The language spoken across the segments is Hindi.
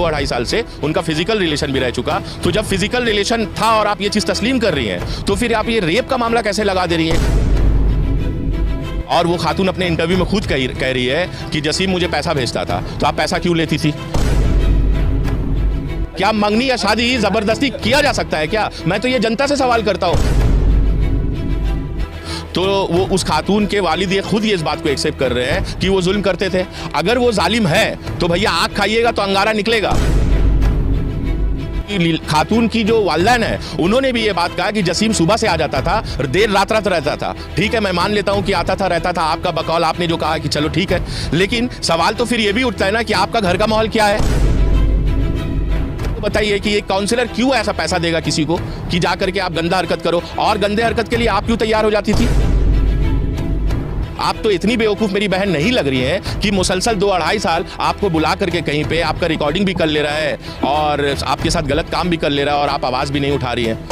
2-2.5 साल से उनका फिजिकल रिलेशन भी रह चुका। तो जब फिजिकल रिलेशन था और आप ये चीज़ तस्लीम कर रही हैं, तो फिर आप ये रेप का मामला कैसे लगा दे रही हैं? और वो खातून अपने इंटरव्यू में खुद कह रही है कि जसीम मुझे पैसा भेजता था। तो आप पैसा क्यों लेती थी? क्या मंगनी या शादी जबरदस्ती किया जा सकता है क्या? मैं तो ये जनता से सवाल करता हूं। तो वो उस खातून के वालिद ये खुद ये इस बात को एक्सेप्ट कर रहे हैं कि वो जुल्म करते थे। अगर वो जालिम है तो भैया आग खाइएगा तो अंगारा निकलेगा। खातून की जो वालिदैन है उन्होंने भी ये बात कहा कि जसीम सुबह से आ जाता था, देर रात रहता था। ठीक है, मैं मान लेता हूं कि आता था रहता था, आपका बकौल आपने जो कहा कि चलो ठीक है, लेकिन सवाल तो फिर ये भी उठता है ना कि आपका घर का माहौल क्या है? बताइए कि एक काउंसलर क्यों ऐसा पैसा देगा किसी को कि जाकर के आप गंदा हरकत करो, और गंदे हरकत के लिए आप क्यों तैयार हो जाती थी? आप तो इतनी बेवकूफ मेरी बहन नहीं लग रही है कि मुसलसल 2-2.5 साल आपको बुला करके कहीं पे आपका रिकॉर्डिंग भी कर ले रहा है और आपके साथ गलत काम भी कर ले रहा है और आप आवाज भी नहीं उठा रही हैं।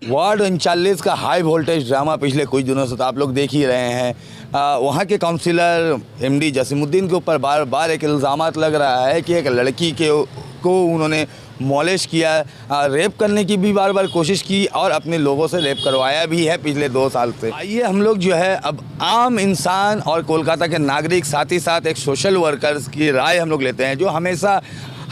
वार्ड 39 का हाई वोल्टेज ड्रामा पिछले कुछ दिनों से तो आप लोग देख ही रहे हैं। वहाँ के काउंसिलर एमडी जसीमुद्दीन के ऊपर बार बार एक इल्ज़ामात लग रहा है कि एक लड़की को उन्होंने मॉलिश किया, रेप करने की भी बार बार कोशिश की और अपने लोगों से रेप करवाया भी है पिछले 2 साल से। आइए हम लोग जो है अब आम इंसान और कोलकाता के नागरिक, साथ ही साथ एक सोशल वर्कर्स की राय हम लोग लेते हैं, जो हमेशा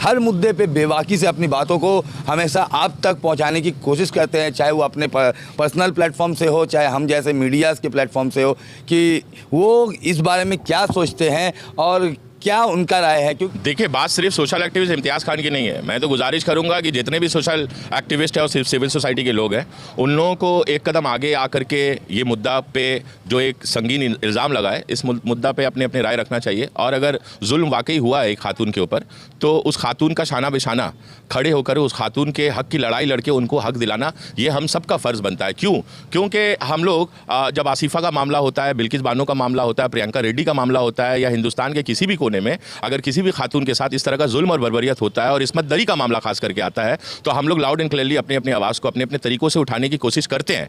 हर मुद्दे पे बेबाकी से अपनी बातों को हमेशा आप तक पहुंचाने की कोशिश करते हैं, चाहे वो अपने पर्सनल प्लेटफॉर्म से हो, चाहे हम जैसे मीडियाज़ के प्लेटफॉर्म से हो, कि वो इस बारे में क्या सोचते हैं और क्या उनका राय है। क्योंकि देखिए, बात सिर्फ सोशल एक्टिविस्ट इम्तियाज़ खान की नहीं है। मैं तो गुजारिश करूंगा कि जितने भी सोशल एक्टिविस्ट हैं और सिर्फ सिविल सोसाइटी के लोग हैं, उन लोगों को एक कदम आगे आकर के ये मुद्दा पे जो एक संगीन इल्ज़ाम लगा है, इस मुद्दा पे अपने अपने राय रखना चाहिए। और अगर जुल्म वाकई हुआ है एक खातून के ऊपर, तो उस खातून का शाना बेशाना खड़े होकर उस खातून के हक़ की लड़ाई लड़के उनको हक़ दिलाना, ये हम सबका फ़र्ज़ बनता है। क्यों? क्योंकि हम लोग जब आसिफ़ा का मामला होता है, बिल्किस बानो का मामला होता है, प्रियंका रेड्डी का मामला होता है, या हिंदुस्तान के किसी भी कोने में अगर किसी भी खातून के साथ इस तरह का जुल्म और बर्बरियत होता है और इस्मत दरी का मामला खास करके आता है, तो हम लोग लाउड एंड क्लियरली अपनी अपनी आवाज़ को अपने अपने तरीकों से उठाने की कोशिश करते हैं।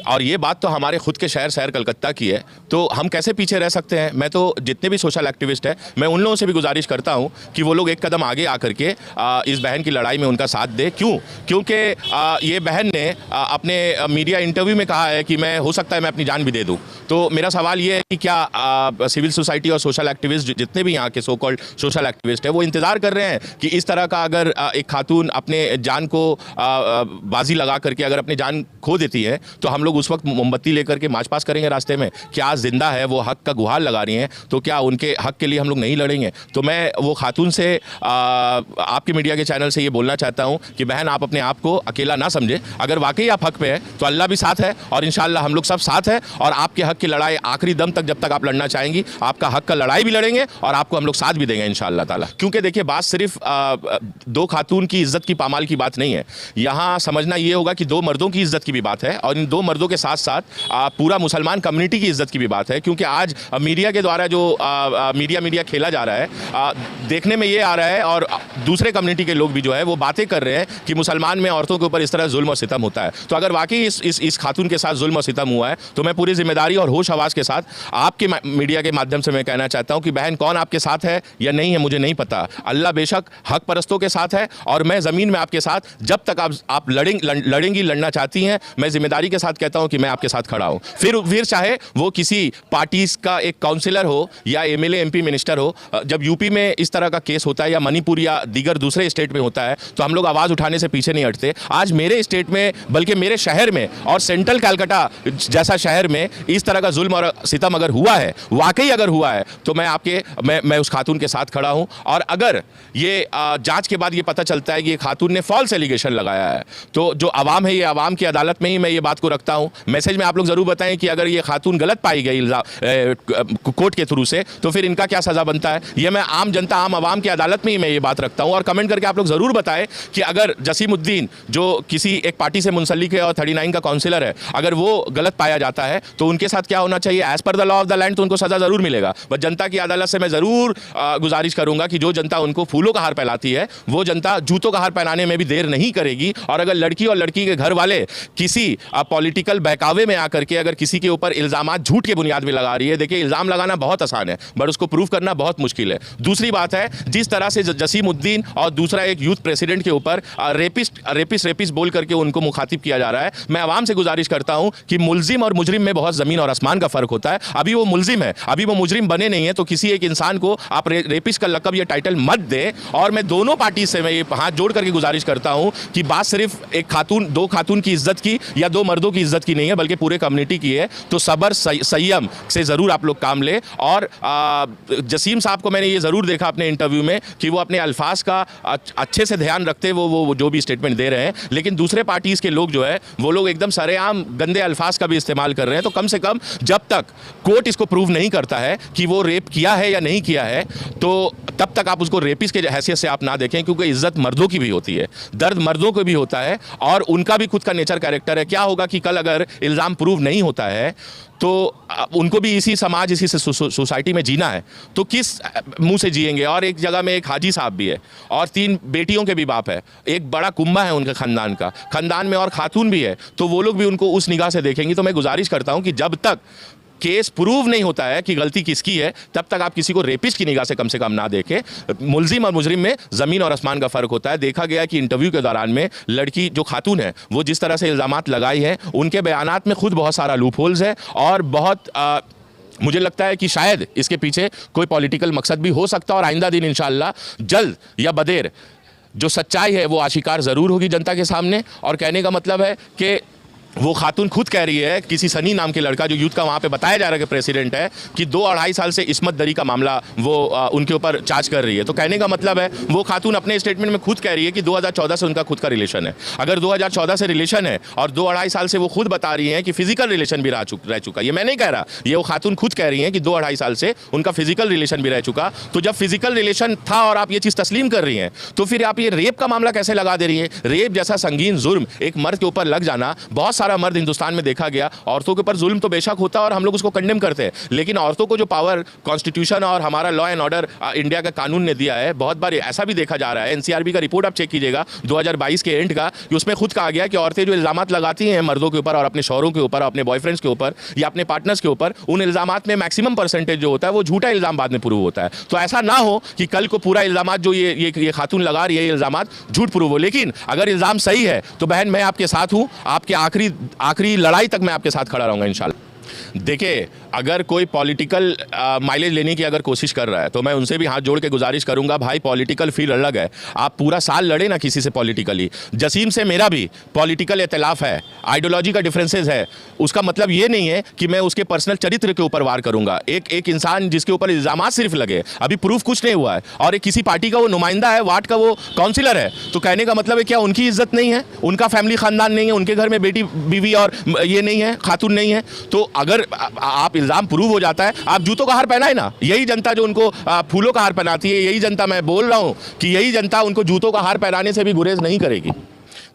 और ये बात तो हमारे खुद के शहर कलकत्ता की है, तो हम कैसे पीछे रह सकते हैं? मैं तो जितने भी सोशल एक्टिविस्ट हैं, मैं उन लोगों से भी गुजारिश करता हूँ कि वो लोग एक कदम आगे आकर के इस बहन की लड़ाई में उनका साथ दे। क्यों? क्योंकि ये बहन ने अपने मीडिया इंटरव्यू में कहा है कि मैं, हो सकता है मैं अपनी जान भी दे दूँ। तो मेरा सवाल ये है कि क्या सिविल सोसाइटी और सोशल एक्टिविस्ट, जितने भी यहाँ के सो कॉल्ड सोशल एक्टिविस्ट है, वो इंतज़ार कर रहे हैं कि इस तरह का अगर एक खातून अपने जान को बाजी लगा करके अगर अपनी जान खो देती है, तो हम लोग उस वक्त मोमबत्ती लेकर के मार्च पास करेंगे रास्ते में? क्या जिंदा है, वो हक का गुहार लगा रही हैं, तो क्या उनके हक के लिए हम लोग नहीं लड़ेंगे? तो मैं वो खातून से आपके मीडिया के चैनल से ये बोलना चाहता हूँ कि बहन, आप अपने आप को अकेला ना समझे। अगर वाकई आप हक पे है तो अल्लाह भी साथ है और इंशाअल्लाह हम लोग सब साथ हैं, और आपके हक की लड़ाई आखिरी दम तक जब तक आप लड़ना चाहेंगी, आपका हक का लड़ाई भी लड़ेंगे और आपको हम लोग साथ भी देंगे इंशाअल्लाह ताला। क्योंकि देखिए, बात सिर्फ 2 खातून की इज्जत की पामाल की बात नहीं है। यहाँ समझना ये होगा कि 2 मर्दों की इज्जत की भी बात है, और इन 2 मर्दों के साथ साथ पूरा मुसलमान कम्युनिटी की इज्जत की भी बात है। क्योंकि आज मीडिया के द्वारा जो मीडिया खेला जा रहा है, देखने में ये आ रहा है, और दूसरे कम्युनिटी के लोग भी जो है वो बातें कर रहे हैं कि मुसलमान में औरतों के ऊपर इस तरह जुल्म और सितम होता है। तो अगर वाकई इस खातून के साथ जुल्म और सितम हुआ है, तो मैं पूरी जिम्मेदारी और होश हवास के साथ आपके मीडिया के माध्यम से मैं कहना चाहता हूँ कि बहन, कौन आपके साथ है या नहीं है मुझे नहीं पता। अल्लाह बेशक हक परस्तों के साथ है, और मैं ज़मीन में आपके साथ, जब तक आप लड़ेंगी, लड़ना चाहती हैं, मैं जिम्मेदारी के साथ कहता हूं कि मैं आपके साथ खड़ा हूं। फिर चाहे वो किसी पार्टी का एक काउंसिलर हो या एमएलए एमपी मिनिस्टर हो। जब यूपी में इस तरह का केस होता है या मणिपुर या दीगर दूसरे स्टेट में होता है, तो हम लोग आवाज़ उठाने से पीछे नहीं हटते। आज मेरे स्टेट में, बल्कि मेरे शहर में और सेंट्रल कलकत्ता जैसा शहर में इस तरह का जुल्म और सितम अगर हुआ है, वाकई अगर हुआ है, तो मैं उस खातून के साथ खड़ा हूं। और अगर ये जांच के बाद ये पता चलता है कि ये खातून ने फॉल्स एलिगेशन लगाया है, तो जो आवाम है, ये आवाम की अदालत में ही मैं ये बात को रखता हूं। मैसेज में आप लोग ज़रूर बताएं कि अगर ये खातून गलत पाई गई कोर्ट के थ्रू से, तो फिर इनका क्या सज़ा बनता है। ये मैं आम जनता, आम आवाम की अदालत में ही मैं ये बात रखता हूं। और कमेंट करके आप लोग ज़रूर बताएं कि अगर जसीमुद्दीन, जो किसी एक पार्टी से मुंसलिक है और 39 का काउंसिलर है, अगर वो गलत पाया जाता है, तो उनके साथ क्या होना चाहिए। As per the law of the land तो उनको सज़ा ज़रूर मिलेगा। बस जनता की अदालत से मैं ज़रूर ज़रूर गुजारिश करूंगा कि जो जनता उनको फूलों का हार पहनाती है वो जनता जूतों का हार पहनाने में भी देर नहीं करेगी। और अगर लड़की और लड़की के घर वाले किसी पॉलिटिकल बहकावे में आकर के अगर किसी के ऊपर इल्ज़ामात झूठ के बुनियाद पर लगा रही है, देखिए इल्ज़ाम लगाना बहुत आसान है बट उसको प्रूव करना बहुत मुश्किल है। दूसरी बात है, जिस तरह से जसीमुद्दीन और दूसरा एक यूथ प्रेसिडेंट के ऊपर रेपिस्ट बोल करके उनको मुखातिब किया जा रहा है, मैं आवाम से गुजारिश करता हूं कि मुल्जिम और मुजरिम में बहुत ज़मीन और आसमान का फ़र्क होता है। अभी वो मुल्जिम है, अभी वो मुजरिम बने नहीं है, तो किसी एक इंसान को आप रेपिस्ट का लक़ब या टाइटल मत दें। और मैं दोनों पार्टी से मैं ये हाथ जोड़ करके गुजारिश करता हूं कि बात सिर्फ एक खातून, दो खातून की इज्जत की या दो मर्दों की इज्जत की नहीं है, बल्कि पूरे कम्युनिटी की है। तो सब्र संयम से ज़रूर आप लोग काम लें। और जसीम साहब को मैंने ये ज़रूर देखा अपने इंटरव्यू में कि वो अपने अल्फाज का अच्छे से ध्यान रखते वो जो भी स्टेटमेंट दे रहे हैं, लेकिन दूसरे पार्टीज़ के लोग जो है वो लोग एकदम सरेआम गंदे अल्फाज का भी इस्तेमाल कर रहे हैं। तो कम से कम जब तक कोर्ट इसको प्रूव नहीं करता है कि वो रेप किया है या नहीं किया है, तो तब तक आप उसको रेपिस्ट के हैसियत से आप ना देखें, क्योंकि इज्जत मर्दों की भी होती है, दर्द मर्दों को भी होता है और उनका भी खुद का नेचर कैरेक्टर है। क्या होगा कि कल अगर इल्ज़ाम प्रूव नहीं होता है तो उनको भी इसी समाज, इसी सोसाइटी में जीना है, तो किस मुंह से जिएंगे। और एक जगह में एक हाजी साहब भी है और 3 बेटियों के भी बाप है, एक बड़ा कुंबा है उनके ख़ानदान में और खातून भी है, तो वो लोग भी उनको उस निगाह से देखेंगी। तो मैं गुजारिश करता हूं कि जब तक केस प्रूव नहीं होता है कि गलती किसकी है, तब तक आप किसी को रेपिस्ट की निगाह से कम ना देखें। मुल्जिम और मुजरिम में ज़मीन और आसमान का फ़र्क होता है। देखा गया कि इंटरव्यू के दौरान में लड़की जो खातून है वो जिस तरह से इल्ज़ामात लगाई है, उनके बयानात में खुद बहुत सारा लूप होल्स है और बहुत मुझे लगता है कि शायद इसके पीछे कोई पॉलिटिकल मकसद भी हो सकता है। और आइंदा दिन इंशाअल्लाह जल्द या बदेर जो सच्चाई है वो आशिकार ज़रूर होगी जनता के सामने। और कहने का मतलब है कि वो खातून खुद कह रही है, किसी सनी नाम के लड़का जो यूथ का वहाँ पे बताया जा रहा है कि प्रेसिडेंट है, कि 2-2.5 साल से इस्मत दरी का मामला वो उनके ऊपर चार्ज कर रही है। तो कहने का मतलब है वो खातून अपने स्टेटमेंट में खुद कह रही है कि 2014 से उनका खुद का रिलेशन है। अगर 2014 से रिलेशन है और 2-2.5 साल से वो खुद बता रही हैं कि फिजिकल रिलेशन भी रह चुका, ये मैं नहीं कह रहा, ये वो खातून खुद कह रही हैं कि 2-2.5 साल से उनका फिजिकल रिलेशन भी रह चुका। तो जब फिजिकल रिलेशन था और आप ये चीज़ तस्लीम कर रही हैं, तो फिर आप ये रेप का मामला कैसे लगा दे रही हैं? रेप जैसा संगीन जुर्म एक मर्द के ऊपर लग जाना, बहुत सारा मर्द हिंदुस्तान देखा गया, औरतों के ऊपर जुल्म तो बेशक होता है और हम लोग उसको कंडेम करते हैं, लेकिन औरतों को जो पावर कॉन्स्टिट्यूशन और हमारा लॉ एंड ऑर्डर इंडिया का कानून ने दिया है, बहुत बार ऐसा भी देखा जा रहा है, एनसीआरबी का रिपोर्ट आप चेक कीजिएगा 2022 के एंड का, कि उसमें खुद कहा गया कि औरतें जो इल्जामात लगाती हैं मर्दों के ऊपर और अपने शौहरों के ऊपर, अपने बॉयफ्रेंड्स के ऊपर या अपने पार्टनर्स के ऊपर, उन इल्जामात में मैक्सिमम परसेंटेज जो होता है वो झूठा इल्जाम बाद में प्रूव होता है। तो ऐसा ना हो कि कल को पूरा इल्जामात जो ये खातून लगा रही है, ये इल्जामात झूठ प्रूव हो। लेकिन अगर इल्जाम सही है तो बहन मैं आपके साथ हूँ, आपके आखिरी लड़ाई तक मैं आपके साथ खड़ा रहूंगा इंशाल्लाह। देखिए, अगर कोई पॉलिटिकल माइलेज लेने की अगर कोशिश कर रहा है तो मैं उनसे भी हाथ जोड़ के गुजारिश करूंगा, भाई पॉलिटिकल फील्ड अलग है, आप पूरा साल लड़े ना किसी से पॉलिटिकली। जसीम से मेरा भी पॉलिटिकल इख्तिलाफ है, आइडियोलॉजी का डिफरेंसेस है, उसका मतलब ये नहीं है कि मैं उसके पर्सनल चरित्र के ऊपर वार करूंगा। एक इंसान जिसके ऊपर इल्जामात सिर्फ लगे, अभी प्रूफ कुछ नहीं हुआ है, और एक किसी पार्टी का वो नुमाइंदा है, वार्ड का वो काउंसिलर है, तो कहने का मतलब है क्या उनकी इज्जत नहीं है, उनका फैमिली खानदान नहीं है, उनके घर में बेटी बीवी और ये नहीं है, खातून नहीं है? तो अगर आप इल्ज़ाम प्रूव हो जाता है, आप जूतों का हार पहनाए ना। यही जनता जो उनको फूलों का हार पहनाती है, यही जनता, मैं बोल रहा हूँ कि यही जनता उनको जूतों का हार पहनाने से भी गुरेज नहीं करेगी।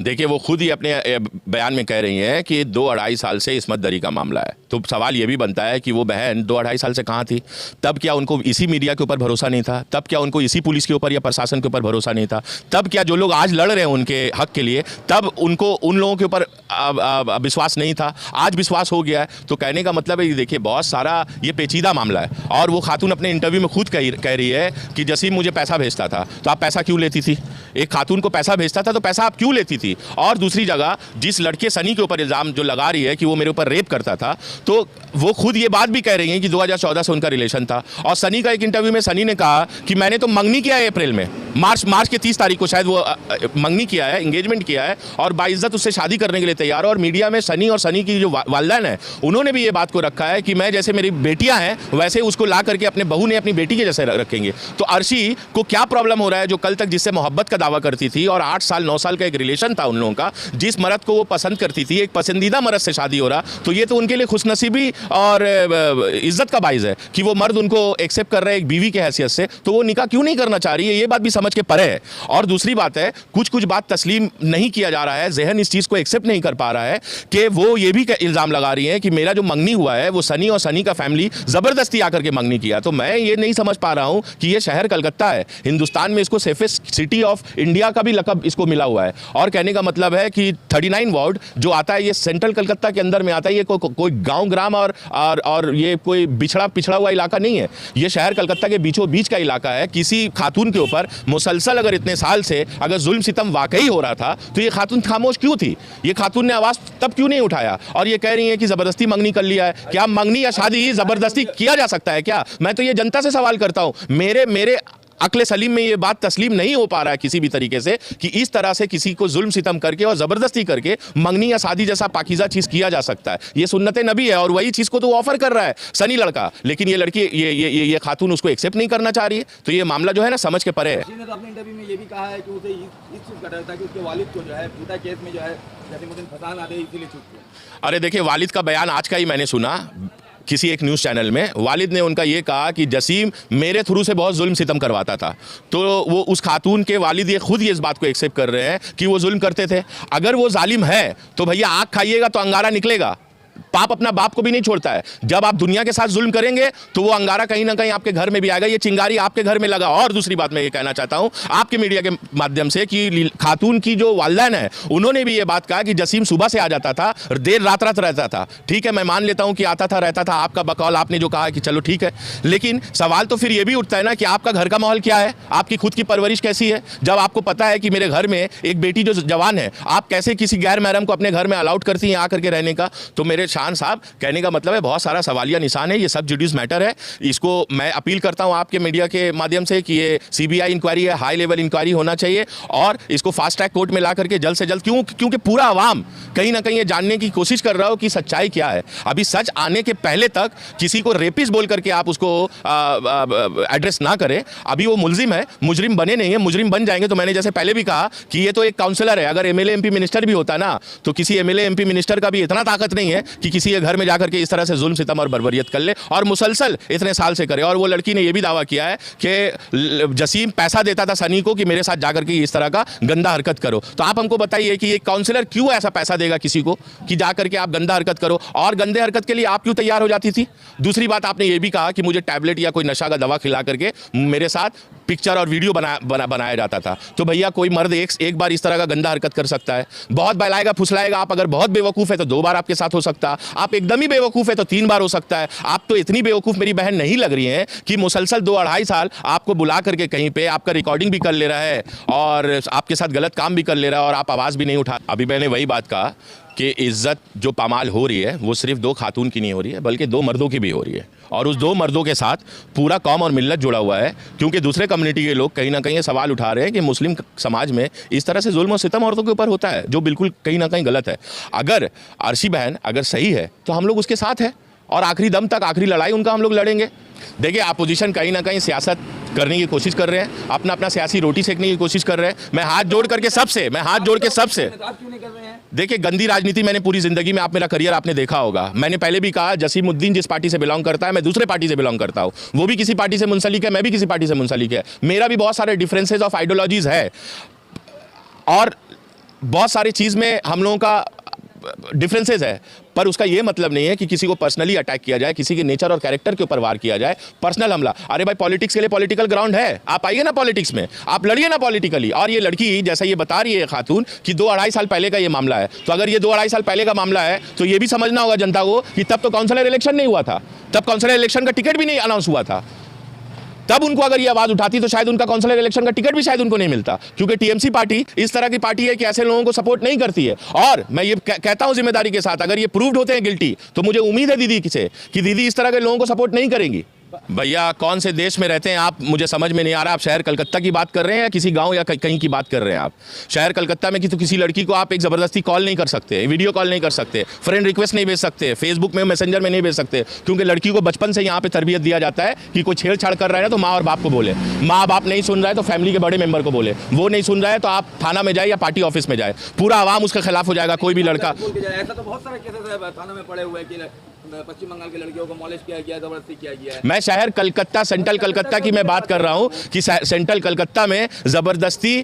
देखिए, वो खुद ही अपने बयान में कह रही हैं कि 2-2.5 साल से इस्मत दरी का मामला है। तो सवाल ये भी बनता है कि वो बहन 2-2.5 साल से कहाँ थी? तब क्या उनको इसी मीडिया के ऊपर भरोसा नहीं था? तब क्या उनको इसी पुलिस के ऊपर या प्रशासन के ऊपर भरोसा नहीं था? तब क्या जो लोग आज लड़ रहे हैं उनके हक के लिए, तब उनको उन लोगों के ऊपर विश्वास नहीं था? आज विश्वास हो गया है। तो कहने का मतलब है कि देखिए, बहुत सारा ये पेचीदा मामला है। और वो खातून अपने इंटरव्यू में खुद कह रही है कि जसीम मुझे पैसा भेजता था, तो आप पैसा क्यों लेती थी? एक खातून को पैसा भेजता था तो पैसा आप क्यों लेती थी? और दूसरी जगह जिस लड़के सनी के ऊपर इल्ज़ाम जो लगा रही है कि वो मेरे ऊपर रेप करता था, तो वो खुद ये बात भी कह रही हैं कि 2014 से उनका रिलेशन था। और सनी का एक इंटरव्यू में सनी ने कहा कि मैंने तो मंगनी किया है अप्रैल में, मार्च के 30 तारीख को शायद वो मंगनी किया है, एंगेजमेंट किया है, और बाइज्जत उससे शादी करने के लिए तैयार है। और मीडिया में सनी और सनी की जो वालिदैन है, उन्होंने भी ये बात को रखा है कि मैं जैसे मेरी बेटियां हैं वैसे उसको ला करके अपने बहू ने अपनी बेटी के जैसे रखेंगे। तो अर्शी को क्या प्रॉब्लम हो रहा है, जो कल तक जिससे मोहब्बत का दावा करती थी और 8 साल 9 साल का एक रिलेशन था उन लोगों का, जिस मर्द को वो पसंद करती थी, एक पसंदीदा मर्द से शादी हो रहा, तो ये तो उनके लिए खुशनसीबी और इज्जत का बाइज़ है कि वो मर्द उनको एक्सेप्ट कर रहे हैं एक बीवी के हैसियत से। तो वो निकाह क्यों नहीं करना चाह रही है, ये बात भी समझ समझ के परे है। और दूसरी बात है, कुछ कुछ बात तस्लीम नहीं किया जा रहा है, जहन इस चीज़ को एक्सेप्ट नहीं कर पा रहा है कि वो ये भी इल्ज़ाम लगा रही है कि मेरा जो मंगनी हुआ है वो सनी और सनी का फैमिली ज़बरदस्ती आकर के मंगनी किया। तो मैं ये नहीं समझ पा रहा हूँ कि ये शहर कलकत्ता है, हिंदुस्तान में इसको सेफेस्ट सिटी ऑफ इंडिया का भी लकब इसको मिला हुआ है। और कहने का मतलब है कि 39 वार्ड जो आता है ये सेंट्रल कलकत्ता के अंदर में आता है, ये कोई गांव ग्राम और ये कोई पिछड़ा हुआ इलाका नहीं है, ये शहर कलकत्ता के बीचों बीच का इलाका है। किसी खातून के ऊपर मुसलसल अगर इतने साल से अगर जुल्म सितम वाकई हो रहा था तो ये खातून खामोश क्यों थी? ये खातून ने आवाज़ तब क्यों नहीं उठाया? और ये कह रही है कि ज़बरदस्ती मंगनी कर लिया है। क्या मंगनी या शादी ज़बरदस्ती किया जा सकता है क्या? मैं तो ये जनता से सवाल करता हूँ। मेरे अक्ले सलीम में ये बात तस्लीम नहीं हो पा रहा है किसी भी तरीके से कि इस तरह से किसी को जुल्म सितम करके और ज़बरदस्ती करके मंगनी या शादी जैसा पाकीज़ा चीज़ किया जा सकता है। ये सुन्नत नबी है और वही चीज़ को तो ऑफर कर रहा है सनी लड़का, लेकिन ये लड़की ये खातून उसको एक्सेप्ट नहीं करना चाह रही है। तो ये मामला जो है ना समझ के परे है। ने तो अपने इंटरव्यू में ये भी कहा है कि उसे इस चीज़ का डर था कि उसके वालिद को जो है पूरा केस में जो है जसीमुद्दीन फंसा ना दे, इसीलिए चुप किया। अरे देखिए, वालिद का बयान आज का ही मैंने सुना किसी एक न्यूज़ चैनल में। वालिद ने उनका ये कहा कि जसीम मेरे थ्रू से बहुत जुल्म सितम करवाता था। तो वो उस खातून के वालिद ये खुद इस बात को एक्सेप्ट कर रहे हैं कि वो जुल्म करते थे। अगर वो जालिम है तो भैया आग खाइएगा तो अंगारा निकलेगा। पाप अपना बाप को भी नहीं छोड़ता है। जब आप दुनिया के साथ जुल्म करेंगे तो वो अंगारा कहीं ना कहीं आपके घर में भी आएगा, ये चिंगारी आपके घर में लगा। और दूसरी बात मैं ये कहना चाहता हूं आपके मीडिया के माध्यम से कि खातून की जो वालिदैन है उन्होंने भी ये बात कहा कि जसीम सुबह से आ जाता था, देर रात रहता था। ठीक है, मैं मान लेता हूं कि आता था रहता था, आपका बकौल आपने जो कहा कि चलो ठीक है, लेकिन सवाल तो फिर ये भी उठता है ना कि आपका घर का माहौल क्या है, आपकी खुद की परवरिश कैसी है? जब आपको पता है कि मेरे घर में एक बेटी जो जवान है, आप कैसे किसी गैर महरम को अपने घर में अलाउड करती हैं आकर के रहने का? तो मेरे शान साहब, कहने का मतलब है बहुत सारा सवालिया निशान है। ये सब जुडिस मैटर है। इसको मैं अपील करता हूं आपके मीडिया के माध्यम से कि ये सीबीआई इंक्वायरी है, हाई लेवल इंक्वायरी होना चाहिए और इसको फास्ट ट्रैक कोर्ट में ला करके जल्द से जल्द, क्योंकि पूरा आवाम कहीं ना कहीं ये जानने की कोशिश कर रहा हो कि सच्चाई क्या है। अभी सच आने के पहले तक किसी को रेपिस्ट बोल करके आप उसको एड्रेस ना करें। अभी वो मुलजिम है, मुजरिम बने नहीं है, मुजरिम बन जाएंगे। तो मैंने जैसे पहले भी कहा कि ये तो एक काउंसलर है। अगर एमएलए एमपी मिनिस्टर भी होता ना तो किसी एमएलए एमपी मिनिस्टर का भी इतना ताकत नहीं है कि किसी के घर में जाकर के इस तरह से जुल्म सितम और बर्बरियत कर ले और मुसलसल इतने साल से करे। और वो लड़की ने यह भी दावा किया है कि जसीम पैसा देता था सनी को कि मेरे साथ जाकर के इस तरह का गंदा हरकत करो। तो आप हमको बताइए कि एक काउंसलर क्यों ऐसा पैसा देगा किसी को कि जाकर के आप गंदा हरकत करो? और गंदे हरकत के लिए आप क्यों तैयार हो जाती थी? दूसरी बात, आपने ये भी कहा कि मुझे टैबलेट या कोई नशा का दवा खिला करके मेरे साथ पिक्चर और वीडियो बनाया जाता था। तो भैया कोई मर्द एक बार इस तरह का गंदा हरकत कर सकता है? बहुत बहलाएगा फुसलाएगा आप, अगर बहुत बेवकूफ़ है तो 2 बार आपके साथ हो सकता, आप एकदम ही बेवकूफ़ है तो 3 बार हो सकता है। आप तो इतनी बेवकूफ़ मेरी बहन नहीं लग रही हैं कि मुसलसल 2-2.5 साल आपको बुला करके कहीं पे आपका रिकॉर्डिंग भी कर ले रहा है और आपके साथ गलत काम भी कर ले रहा है और आप आवाज़ भी नहीं उठा। अभी मैंने वही बात कहा कि इज्जत जो पामाल हो रही है वो सिर्फ 2 खातून की नहीं हो रही है बल्कि 2 मर्दों की भी हो रही है। और उस 2 मर्दों के साथ पूरा कौम और मिल्लत जुड़ा हुआ है, क्योंकि दूसरे कम्युनिटी के लोग कहीं ना कहीं ये सवाल उठा रहे हैं कि मुस्लिम समाज में इस तरह से जुल्म और सितम औरतों के ऊपर होता है, जो बिल्कुल कहीं ना कहीं गलत है। अगर अर्शी बहन अगर सही है तो हम लोग उसके साथ हैं और आखिरी दम तक, आखिरी लड़ाई उनका हम लोग लड़ेंगे। देखिए, अपोजिशन कहीं ना कहीं सियासत करने की कोशिश कर रहे हैं, अपना सियासी रोटी सेकने की कोशिश कर रहे हैं। मैं हाथ जोड़ के सबसे देखिए, गंदी राजनीति मैंने पूरी जिंदगी में, आप मेरा करियर आपने देखा होगा, मैंने पहले भी कहा जसीमुद्दीन जिस पार्टी से बिलोंग करता है मैं दूसरे पार्टी से बिलोंग करता हूँ, वो भी किसी पार्टी से मुंसलिक है, मैं भी किसी पार्टी से मुंसलिक है। मेरा भी बहुत सारे डिफरेंसेस ऑफ आइडियोलॉजीज है और बहुत सारी चीज़ में हम लोगों का डिफरेंसेस है, पर उसका ये मतलब नहीं है कि किसी को पर्सनली अटैक किया जाए, किसी के नेचर और कैरेक्टर के ऊपर वार किया जाए, पर्सनल हमला। अरे भाई, पॉलिटिक्स के लिए पॉलिटिकल ग्राउंड है, आप आइए ना पॉलिटिक्स में, आप लड़िए ना पॉलिटिकली। और ये लड़की जैसा ये बता रही है खातून कि 2-2.5 साल पहले का ये मामला है, तो अगर ये 2-2.5 साल पहले का मामला है तो ये भी समझना होगा जनता को कि तब तो काउंसिलर इलेक्शन नहीं हुआ था, तब काउंसिलर इलेक्शन का टिकट भी नहीं अनाउंस हुआ था। तब उनको अगर ये आवाज उठाती तो शायद उनका काउंसिलर इलेक्शन का टिकट भी शायद उनको नहीं मिलता, क्योंकि टीएमसी पार्टी इस तरह की पार्टी है कि ऐसे लोगों को सपोर्ट नहीं करती है। और मैं ये कहता हूं जिम्मेदारी के साथ, अगर ये प्रूव्ड होते हैं गिल्टी तो मुझे उम्मीद है दीदी से कि दीदी इस तरह के लोगों को सपोर्ट नहीं करेंगी। भैया, कौन से देश में रहते हैं आप, मुझे समझ में नहीं आ रहा। आप शहर कलकत्ता की बात कर रहे हैं या किसी गांव या कहीं की बात कर रहे हैं? आप शहर कलकत्ता में तो किसी लड़की को आप एक ज़बरदस्ती कॉल नहीं कर सकते, वीडियो कॉल नहीं कर सकते, फ्रेंड रिक्वेस्ट नहीं भेज सकते, फेसबुक में मैसेंजर में नहीं भेज सकते, क्योंकि लड़की को बचपन से यहाँ पे तरबियत दिया जाता है कि कोई छेड़छाड़ कर रहा है ना तो माँ और बाप को बोले, माँ बाप नहीं सुन रहा है तो फैमिली के बड़े मेंबर को बोले, वो नहीं सुन रहा है तो आप थाना में जाए या पार्टी ऑफिस में जाए, पूरा आवाम उसके खिलाफ हो जाएगा। कोई भी लड़का, ऐसा तो बहुत सारे केसेस है थाना में पड़े हुए कि पश्चिम बंगाल की लड़कियों को मॉलेस्ट किया गया, जबरदस्ती किया गया है। मैं शहर कलकत्ता, सेंट्रल कलकत्ता की मैं बात कर रहा हूं कि सेंट्रल कलकत्ता में ज़बरदस्ती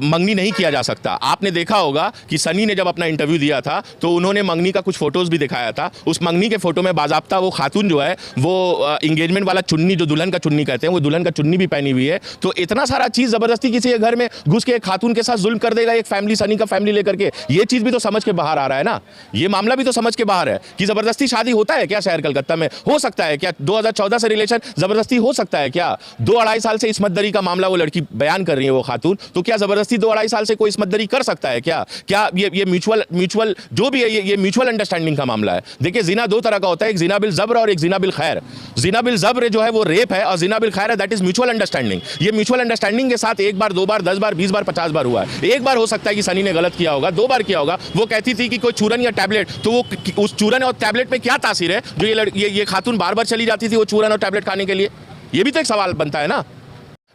मंगनी नहीं किया जा सकता। आपने देखा होगा कि सनी ने जब अपना इंटरव्यू दिया था तो उन्होंने मंगनी का कुछ फोटोज़ भी दिखाया था। उस मंगनी के फोटो में बाजाप्ता वो खातून जो है वो इंगेजमेंट वाला चुन्नी, जो दुल्हन का चुन्नी कहते हैं, वो दुल्हन का चुन्नी भी पहनी हुई है। तो इतना सारा चीज़ ज़बरदस्ती किसी के घर में घुस के एक खातून के साथ जुल्म कर देगा एक फैमिली, सनी का फैमिली लेकर के, ये चीज़ भी तो समझ के बाहर आ रहा है ना। ये मामला भी तो समझ के बाहर है कि ज़बरदस्ती शादी होता है क्या शहर कलकत्ता में? हो सकता है क्या? 2014 से रिलेशन ज़बरदस्ती हो सकता है क्या? 2-2.5 साल से इस्मतदरी का मामला वो लड़की बयान कर रही है, वो खातून, तो क्या ज़बरदस्ती 2-2.5 साल से कोई इस्मतदरी कर सकता है क्या? क्या ये म्यूचुअल जो भी है, ये म्यूचुअल अंडरस्टैंडिंग का मामला है। देखिए, जिना दो तरह का होता है, एक जिना बिल ज़ब्र और एक जिना बिल खैर। जिना बिल ज़ब्र जो है वो रेप है और जिना बिल खैर है दैट इज म्यूचुअल अंडरस्टैंडिंग। ये म्यूचुअल अंडरस्टैंडिंग के साथ 1 बार, 2 बार, 10 बार, 20 बार, 50 बार हुआ है। 1 बार हो सकता है कि सनी ने गलत किया होगा, 2 बार किया होगा। वो कहती थी कि कोई चूरन या टैबलेट, तो वो उस चूरन और टैबलेट में क्या तासीर है जो ये खातून बार बार चली जाती थी वो चूरन और टैबलेट खाने के लिए? ये भी तो एक सवाल बनता है ना।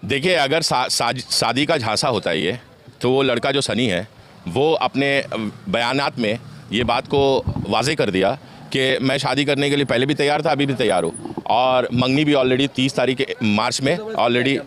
देखिए, अगर शादी का झांसा होता है ये, तो वो लड़का जो सनी है वो अपने बयानात में ये बात को वाजे कर दिया कि मैं शादी करने के लिए पहले भी तैयार था, अभी भी तैयार हूँ, और मंगनी भी ऑलरेडी 30 तारीख मार्च में ऑलरेडी।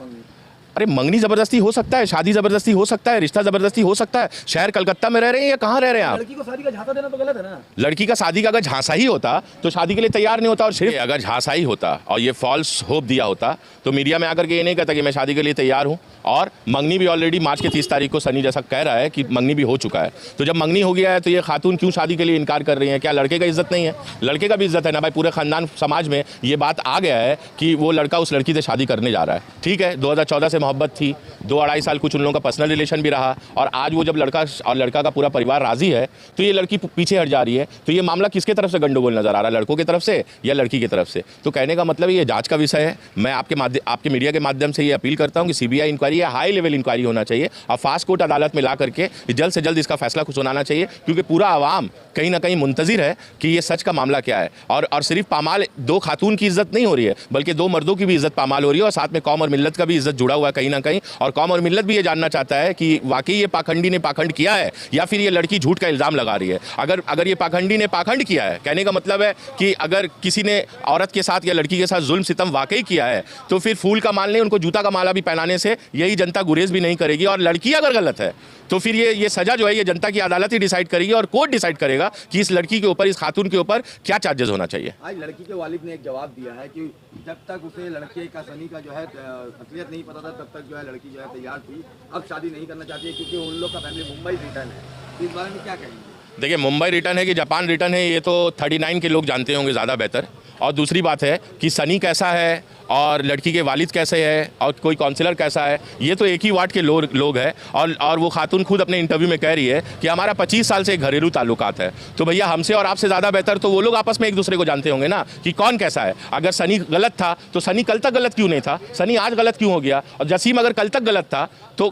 अरे मंगनी ज़बरदस्ती हो सकता है, शादी ज़बरदस्ती हो सकता है, रिश्ता ज़बरदस्ती हो सकता है। शहर कलकत्ता में रह रहे हैं या कहाँ रह रहे हैं आप? लड़की को शादी का झांसा देना तो गलत है ना। लड़की का शादी का अगर झांसा ही होता तो शादी के लिए तैयार नहीं होता, और सिर्फ अगर झांसा ही होता और ये फॉल्स होप दिया होता तो मीडिया में आकर के ये नहीं कहता कि मैं शादी के लिए तैयार हूँ। और मंगनी भी ऑलरेडी मार्च के 30 तारीख को सनी जैसा कह रहा है कि मंगनी भी हो चुका है। तो जब मंगनी हो गया है तो ये खातून क्यों शादी के लिए इनकार कर रही है? क्या लड़के का इज्जत नहीं है? लड़के का भी इज्जत है ना भाई। पूरे ख़ानदान समाज में ये बात आ गया है कि वो लड़का उस लड़की से शादी करने जा रहा है। ठीक है, 2014 से मोहब्बत थी, 2-2.5 साल कुछ उन लोगों का पर्सनल रिलेशन भी रहा, और आज वो जब लड़का और लड़का का पूरा परिवार राजी है तो ये लड़की पीछे हट जा रही है। तो ये मामला किसके तरफ से गंडोगोल नजर आ रहा है, लड़कों की तरफ से या लड़की की तरफ से? तो कहने का मतलब ये जांच का विषय है। मैं आपके मीडिया के माध्यम से ये अपील करता हूँ कि सीबीआई इंक्वायरी या हाई लेवल इंक्वायरी होना चाहिए और फास्ट कोर्ट अदालत में ला करके जल्द से जल्द इसका फैसला सुनाना चाहिए, क्योंकि पूरा आवाम कहीं ना कहीं मुंतजिर है कि ये सच का मामला क्या है। और सिर्फ पामाल 2 खातून की इज्जत नहीं हो रही है, बल्कि 2 मर्दों की भी इज्जत पामाल हो रही है, और साथ में कौम और मिल्लत का भी इज्जत जुड़ा हुआ है कहीं ना कहीं। और कौम और मिल्लत भी ये जानना चाहता है कि वाकई ये पाखंडी ने पाखंड किया है या फिर ये लड़की झूठ का इल्ज़ाम लगा रही है। अगर ये पाखंडी ने पाखंड किया है, कहने का मतलब है कि अगर किसी ने औरत के साथ या लड़की के साथ जुल्म सितम वाकई किया है तो फिर फूल का माल नहीं, उनको जूता का माला भी पहनाने से यही जनता गुरेज भी नहीं करेगी। और लड़की अगर गलत है तो फिर ये सजा जो है ये जनता की अदालत ही डिसाइड करेगी और कोर्ट डिसाइड करेगा कि इस लड़की के ऊपर, इस खातून के ऊपर क्या चार्जेस होना चाहिए। आज लड़की के वालिद ने एक जवाब दिया है कि जब तक उसे लड़के का, सनी का जो है असलियत नहीं पता था, तब तक जो है लड़की जो है तैयार थी। अब शादी नहीं करना चाहती है क्योंकि उन लोग का फैमिली मुंबई रिटर्न है। इस बारे में क्या कहेंगे? देखिए, मुंबई रिटर्न है कि जापान रिटर्न है ये तो 39 के लोग जानते होंगे ज़्यादा बेहतर। और दूसरी बात है कि सनी कैसा है और लड़की के वालिद कैसे है और कोई काउंसलर कैसा है, ये तो एक ही वार्ड के लोग हैं। और वो खातून खुद अपने इंटरव्यू में कह रही है कि हमारा 25 साल से घरेलू ताल्लुकात है। तो भैया, हमसे और आपसे ज़्यादा बेहतर तो वो लोग आपस में एक दूसरे को जानते होंगे ना कि कौन कैसा है। अगर सनी गलत था तो सनी कल तक गलत क्यों नहीं था? सनी आज गलत क्यों हो गया? और जसीम अगर कल तक गलत था तो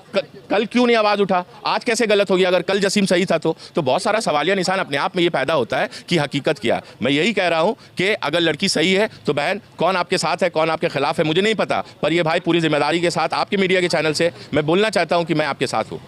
कल क्यों नहीं आवाज़ उठा? आज कैसे गलत हो गया अगर कल जसीम सही था? तो बहुत सारा सवालिया निशान अपने आप में ये पैदा होता है कि हकीकत क्या। मैं यही कह रहा हूँ कि अगर लड़की सही है तो बहन, कौन आपके साथ है कौन आपके खिलाफ है मुझे नहीं पता, पर ये भाई पूरी जिम्मेदारी के साथ आपके मीडिया के चैनल से मैं बोलना चाहता हूँ कि मैं आपके साथ हूँ।